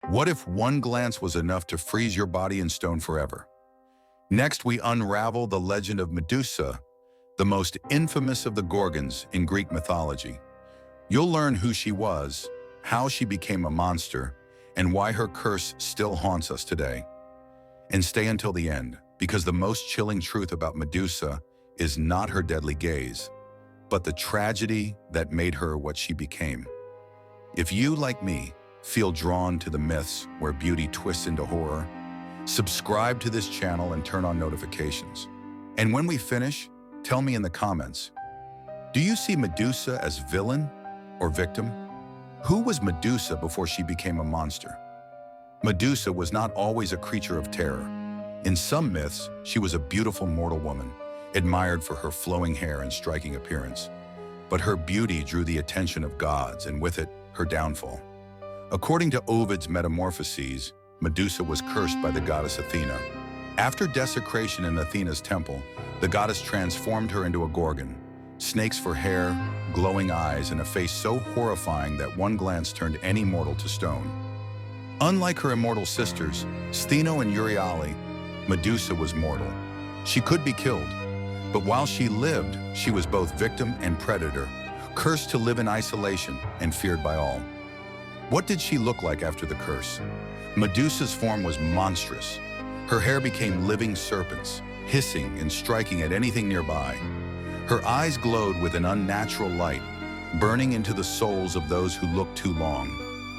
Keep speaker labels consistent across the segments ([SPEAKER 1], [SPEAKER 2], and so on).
[SPEAKER 1] What if one glance was enough to freeze your body in stone forever? Next, we unravel the legend of Medusa, the most infamous of the Gorgons in Greek mythology. You'll learn who she was, how she became a monster, and why her curse still haunts us today. And stay until the end, because the most chilling truth about Medusa is not her deadly gaze, but the tragedy that made her what she became. If you, like me, feel drawn to the myths where beauty twists into horror, subscribe to this channel and turn on notifications. And when we finish, tell me in the comments, do you see Medusa as villain or victim? Who was Medusa before she became a monster? Medusa was not always a creature of terror. In some myths, she was a beautiful mortal woman, admired for her flowing hair and striking appearance. But her beauty drew the attention of gods, and with it, her downfall. According to Ovid's Metamorphoses, Medusa was cursed by the goddess Athena. After desecration in Athena's temple, the goddess transformed her into a Gorgon, snakes for hair, glowing eyes, and a face so horrifying that one glance turned any mortal to stone. Unlike her immortal sisters, Stheno and Euryale, Medusa was mortal. She could be killed, but while she lived, she was both victim and predator, cursed to live in isolation and feared by all. What did she look like after the curse? Medusa's form was monstrous. Her hair became living serpents, hissing and striking at anything nearby. Her eyes glowed with an unnatural light, burning into the souls of those who looked too long.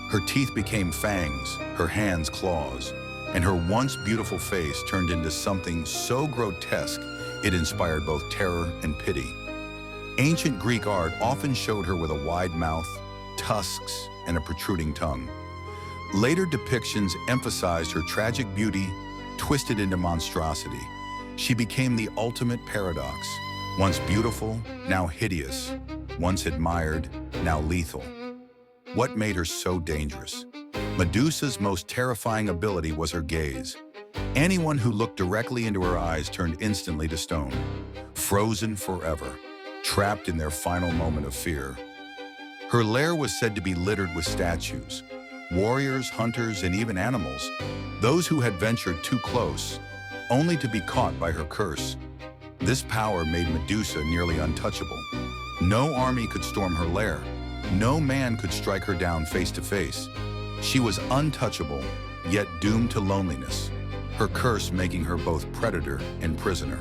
[SPEAKER 1] Her teeth became fangs, her hands claws, and her once beautiful face turned into something so grotesque it inspired both terror and pity. Ancient Greek art often showed her with a wide mouth, tusks, and a protruding tongue. Later depictions emphasized her tragic beauty, twisted into monstrosity. She became the ultimate paradox, once beautiful, now hideous, once admired, now lethal. What made her so dangerous? Medusa's most terrifying ability was her gaze. Anyone who looked directly into her eyes turned instantly to stone, frozen forever, trapped in their final moment of fear. Her lair was said to be littered with statues, warriors, hunters, and even animals, those who had ventured too close, only to be caught by her curse. This power made Medusa nearly untouchable. No army could storm her lair. No man could strike her down face to face. She was untouchable, yet doomed to loneliness, her curse making her both predator and prisoner.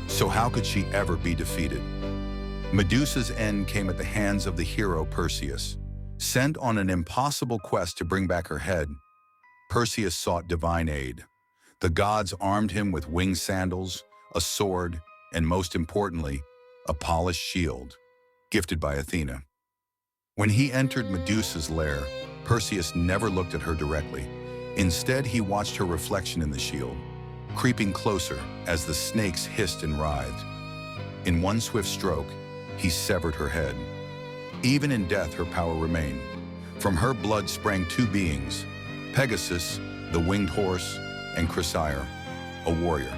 [SPEAKER 1] So how could she ever be defeated? Medusa's end came at the hands of the hero Perseus. Sent on an impossible quest to bring back her head, Perseus sought divine aid. The gods armed him with winged sandals, a sword, and most importantly, a polished shield, gifted by Athena. When he entered Medusa's lair, Perseus never looked at her directly. Instead, he watched her reflection in the shield, creeping closer as the snakes hissed and writhed. In one swift stroke, he severed her head. Even in death, her power remained. From her blood sprang two beings, Pegasus, the winged horse, and Chrysaor, a warrior.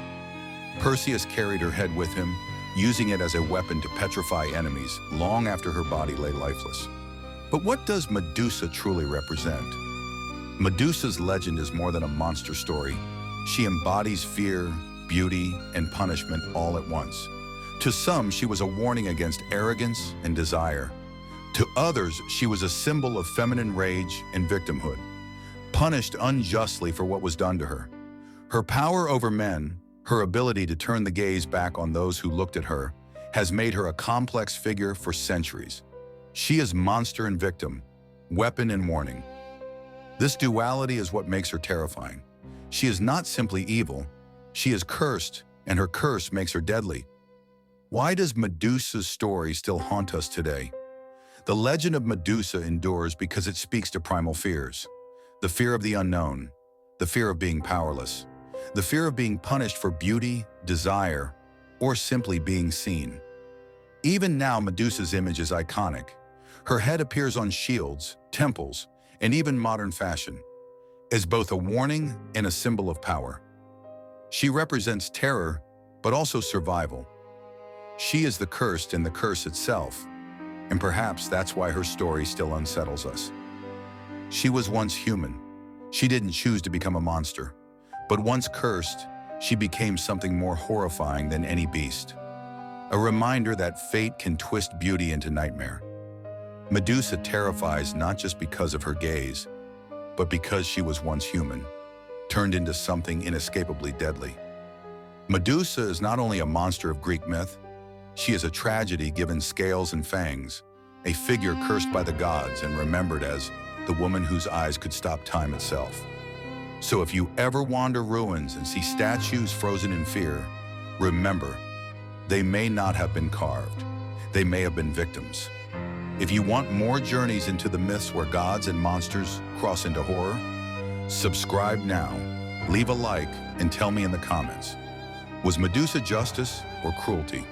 [SPEAKER 1] Perseus carried her head with him, using it as a weapon to petrify enemies long after her body lay lifeless. But what does Medusa truly represent? Medusa's legend is more than a monster story. She embodies fear, beauty, and punishment all at once. To some, she was a warning against arrogance and desire. To others, she was a symbol of feminine rage and victimhood, punished unjustly for what was done to her. Her power over men, her ability to turn the gaze back on those who looked at her, has made her a complex figure for centuries. She is monster and victim, weapon and warning. This duality is what makes her terrifying. She is not simply evil, she is cursed, and her curse makes her deadly. Why does Medusa's story still haunt us today? The legend of Medusa endures because it speaks to primal fears. The fear of the unknown, the fear of being powerless, the fear of being punished for beauty, desire, or simply being seen. Even now, Medusa's image is iconic. Her head appears on shields, temples, and even modern fashion, as both a warning and a symbol of power. She represents terror, but also survival. She is the cursed and the curse itself, and perhaps that's why her story still unsettles us. She was once human, She didn't choose to become a monster, but once cursed, she became something more horrifying than any beast. A reminder that fate can twist beauty into nightmare. Medusa terrifies not just because of her gaze, but because she was once human, turned into something inescapably deadly. Medusa is not only a monster of Greek myth, she is a tragedy given scales and fangs, a figure cursed by the gods and remembered as the woman whose eyes could stop time itself. So if you ever wander ruins and see statues frozen in fear, remember, they may not have been carved. They may have been victims. If you want more journeys into the myths where gods and monsters cross into horror, subscribe now, leave a like, and tell me in the comments, was Medusa justice or cruelty?